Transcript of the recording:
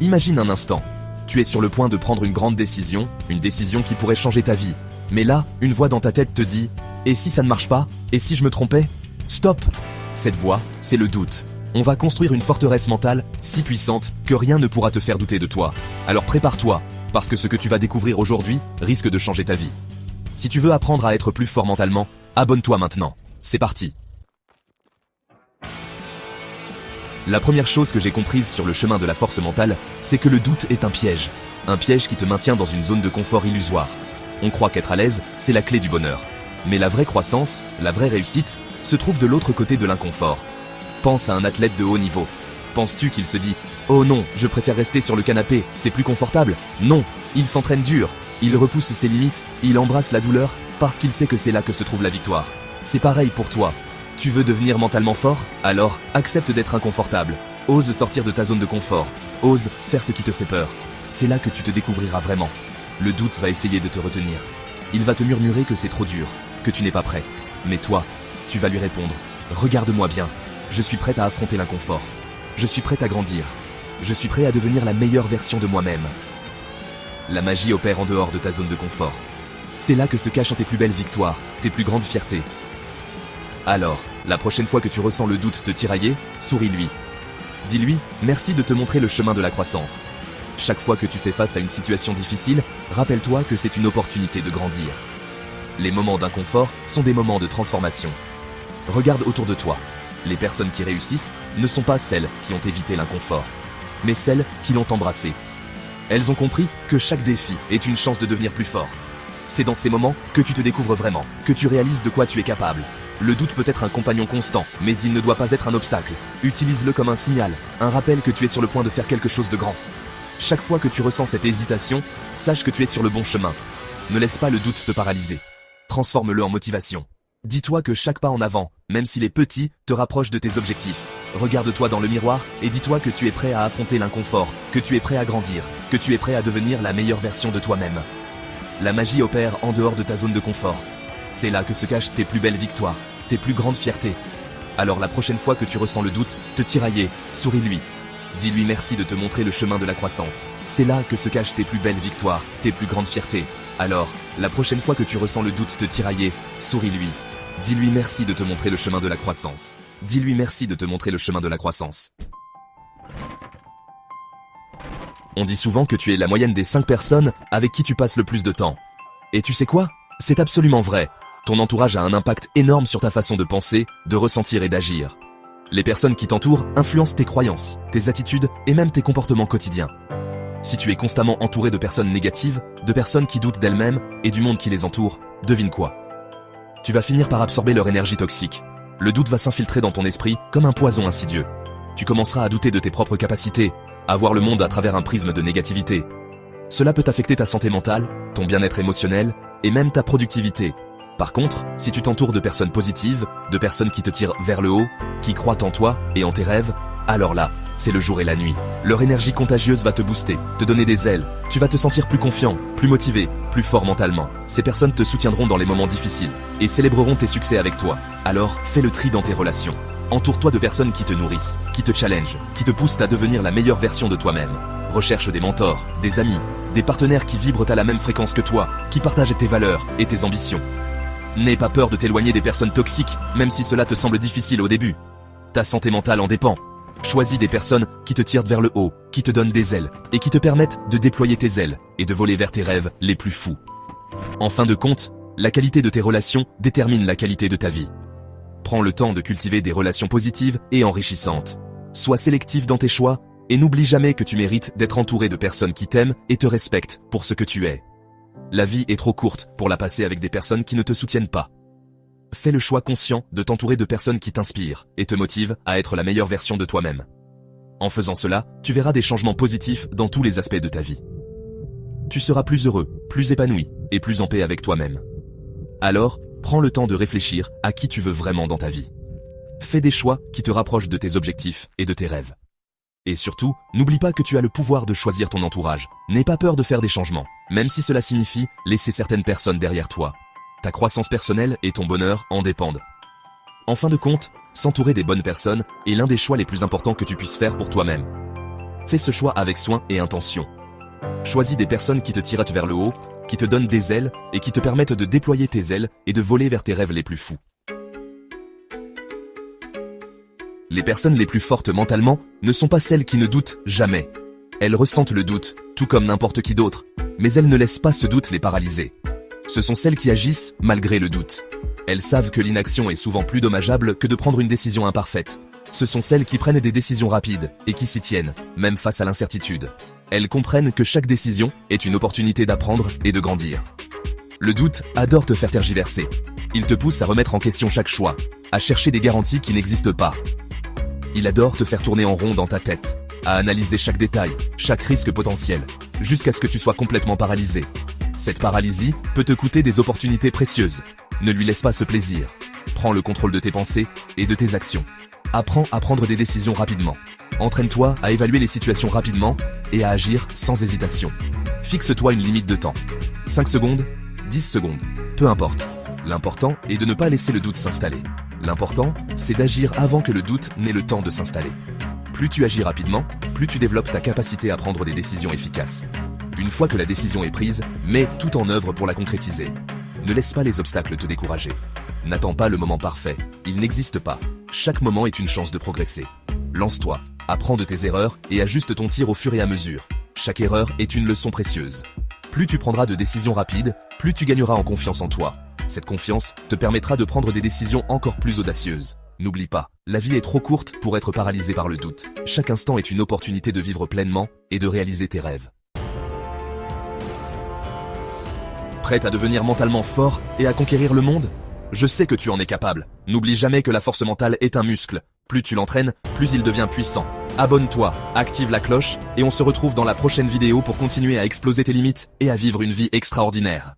Imagine un instant. Tu es sur le point de prendre une grande décision, une décision qui pourrait changer ta vie. Mais là, une voix dans ta tête te dit « Et si ça ne marche pas? Et si je me trompais ?» Stop! Cette voix, c'est le doute. On va construire une forteresse mentale si puissante que rien ne pourra te faire douter de toi. Alors prépare-toi, parce que ce que tu vas découvrir aujourd'hui risque de changer ta vie. Si tu veux apprendre à être plus fort mentalement, abonne-toi maintenant. C'est parti! La première chose que j'ai comprise sur le chemin de la force mentale, c'est que le doute est un piège. Un piège qui te maintient dans une zone de confort illusoire. On croit qu'être à l'aise, c'est la clé du bonheur. Mais la vraie croissance, la vraie réussite, se trouve de l'autre côté de l'inconfort. Pense à un athlète de haut niveau. Penses-tu qu'il se dit « Oh non, je préfère rester sur le canapé, c'est plus confortable ?» Non, il s'entraîne dur, il repousse ses limites, il embrasse la douleur, parce qu'il sait que c'est là que se trouve la victoire. C'est pareil pour toi. Tu veux devenir mentalement fort? Alors, accepte d'être inconfortable. Ose sortir de ta zone de confort. Ose faire ce qui te fait peur. C'est là que tu te découvriras vraiment. Le doute va essayer de te retenir. Il va te murmurer que c'est trop dur, que tu n'es pas prêt. Mais toi, tu vas lui répondre « Regarde-moi bien. Je suis prête à affronter l'inconfort. Je suis prête à grandir. Je suis prêt à devenir la meilleure version de moi-même. » La magie opère en dehors de ta zone de confort. C'est là que se cachent tes plus belles victoires, tes plus grandes fiertés. Alors, la prochaine fois que tu ressens le doute te tirailler, souris-lui. Dis-lui « Merci de te montrer le chemin de la croissance. » Chaque fois que tu fais face à une situation difficile, rappelle-toi que c'est une opportunité de grandir. Les moments d'inconfort sont des moments de transformation. Regarde autour de toi. Les personnes qui réussissent ne sont pas celles qui ont évité l'inconfort, mais celles qui l'ont embrassé. Elles ont compris que chaque défi est une chance de devenir plus fort. C'est dans ces moments que tu te découvres vraiment, que tu réalises de quoi tu es capable. Le doute peut être un compagnon constant, mais il ne doit pas être un obstacle. Utilise-le comme un signal, un rappel que tu es sur le point de faire quelque chose de grand. Chaque fois que tu ressens cette hésitation, sache que tu es sur le bon chemin. Ne laisse pas le doute te paralyser. Transforme-le en motivation. Dis-toi que chaque pas en avant, même s'il est petit, te rapproche de tes objectifs. Regarde-toi dans le miroir et dis-toi que tu es prêt à affronter l'inconfort, que tu es prêt à grandir, que tu es prêt à devenir la meilleure version de toi-même. La magie opère en dehors de ta zone de confort. C'est là que se cachent tes plus belles victoires, tes plus grandes fiertés. Alors la prochaine fois que tu ressens le doute te tirailler, souris-lui. Dis-lui merci de te montrer le chemin de la croissance. C'est là que se cachent tes plus belles victoires, tes plus grandes fiertés. Alors, la prochaine fois que tu ressens le doute te tirailler, souris-lui. Dis-lui merci de te montrer le chemin de la croissance. Dis-lui merci de te montrer le chemin de la croissance. On dit souvent que tu es la moyenne des 5 personnes avec qui tu passes le plus de temps. Et tu sais quoi? C'est absolument vrai. Ton entourage a un impact énorme sur ta façon de penser, de ressentir et d'agir. Les personnes qui t'entourent influencent tes croyances, tes attitudes et même tes comportements quotidiens. Si tu es constamment entouré de personnes négatives, de personnes qui doutent d'elles-mêmes et du monde qui les entoure, devine quoi? Tu vas finir par absorber leur énergie toxique. Le doute va s'infiltrer dans ton esprit comme un poison insidieux. Tu commenceras à douter de tes propres capacités, à voir le monde à travers un prisme de négativité. Cela peut affecter ta santé mentale, ton bien-être émotionnel et même ta productivité. Par contre, si tu t'entoures de personnes positives, de personnes qui te tirent vers le haut, qui croient en toi et en tes rêves, alors là, c'est le jour et la nuit. Leur énergie contagieuse va te booster, te donner des ailes. Tu vas te sentir plus confiant, plus motivé, plus fort mentalement. Ces personnes te soutiendront dans les moments difficiles et célébreront tes succès avec toi. Alors, fais le tri dans tes relations. Entoure-toi de personnes qui te nourrissent, qui te challengent, qui te poussent à devenir la meilleure version de toi-même. Recherche des mentors, des amis, des partenaires qui vibrent à la même fréquence que toi, qui partagent tes valeurs et tes ambitions. N'aie pas peur de t'éloigner des personnes toxiques, même si cela te semble difficile au début. Ta santé mentale en dépend. Choisis des personnes qui te tirent vers le haut, qui te donnent des ailes, et qui te permettent de déployer tes ailes et de voler vers tes rêves les plus fous. En fin de compte, la qualité de tes relations détermine la qualité de ta vie. Prends le temps de cultiver des relations positives et enrichissantes. Sois sélectif dans tes choix, et n'oublie jamais que tu mérites d'être entouré de personnes qui t'aiment et te respectent pour ce que tu es. La vie est trop courte pour la passer avec des personnes qui ne te soutiennent pas. Fais le choix conscient de t'entourer de personnes qui t'inspirent et te motivent à être la meilleure version de toi-même. En faisant cela, tu verras des changements positifs dans tous les aspects de ta vie. Tu seras plus heureux, plus épanoui et plus en paix avec toi-même. Alors, prends le temps de réfléchir à qui tu veux vraiment dans ta vie. Fais des choix qui te rapprochent de tes objectifs et de tes rêves. Et surtout, n'oublie pas que tu as le pouvoir de choisir ton entourage. N'aie pas peur de faire des changements, même si cela signifie laisser certaines personnes derrière toi. Ta croissance personnelle et ton bonheur en dépendent. En fin de compte, s'entourer des bonnes personnes est l'un des choix les plus importants que tu puisses faire pour toi-même. Fais ce choix avec soin et intention. Choisis des personnes qui te tirent vers le haut, qui te donnent des ailes et qui te permettent de déployer tes ailes et de voler vers tes rêves les plus fous. Les personnes les plus fortes mentalement ne sont pas celles qui ne doutent jamais. Elles ressentent le doute, tout comme n'importe qui d'autre, mais elles ne laissent pas ce doute les paralyser. Ce sont celles qui agissent malgré le doute. Elles savent que l'inaction est souvent plus dommageable que de prendre une décision imparfaite. Ce sont celles qui prennent des décisions rapides et qui s'y tiennent, même face à l'incertitude. Elles comprennent que chaque décision est une opportunité d'apprendre et de grandir. Le doute adore te faire tergiverser. Il te pousse à remettre en question chaque choix, à chercher des garanties qui n'existent pas. Il adore te faire tourner en rond dans ta tête, à analyser chaque détail, chaque risque potentiel, jusqu'à ce que tu sois complètement paralysé. Cette paralysie peut te coûter des opportunités précieuses. Ne lui laisse pas ce plaisir. Prends le contrôle de tes pensées et de tes actions. Apprends à prendre des décisions rapidement. Entraîne-toi à évaluer les situations rapidement et à agir sans hésitation. Fixe-toi une limite de temps. 5 secondes, 10 secondes, peu importe. L'important est de ne pas laisser le doute s'installer. L'important, c'est d'agir avant que le doute n'ait le temps de s'installer. Plus tu agis rapidement, plus tu développes ta capacité à prendre des décisions efficaces. Une fois que la décision est prise, mets tout en œuvre pour la concrétiser. Ne laisse pas les obstacles te décourager. N'attends pas le moment parfait, il n'existe pas. Chaque moment est une chance de progresser. Lance-toi, apprends de tes erreurs et ajuste ton tir au fur et à mesure. Chaque erreur est une leçon précieuse. Plus tu prendras de décisions rapides, plus tu gagneras en confiance en toi. Cette confiance te permettra de prendre des décisions encore plus audacieuses. N'oublie pas, la vie est trop courte pour être paralysée par le doute. Chaque instant est une opportunité de vivre pleinement et de réaliser tes rêves. Prête à devenir mentalement fort et à conquérir le monde ? Je sais que tu en es capable. N'oublie jamais que la force mentale est un muscle. Plus tu l'entraînes, plus il devient puissant. Abonne-toi, active la cloche et on se retrouve dans la prochaine vidéo pour continuer à exploser tes limites et à vivre une vie extraordinaire.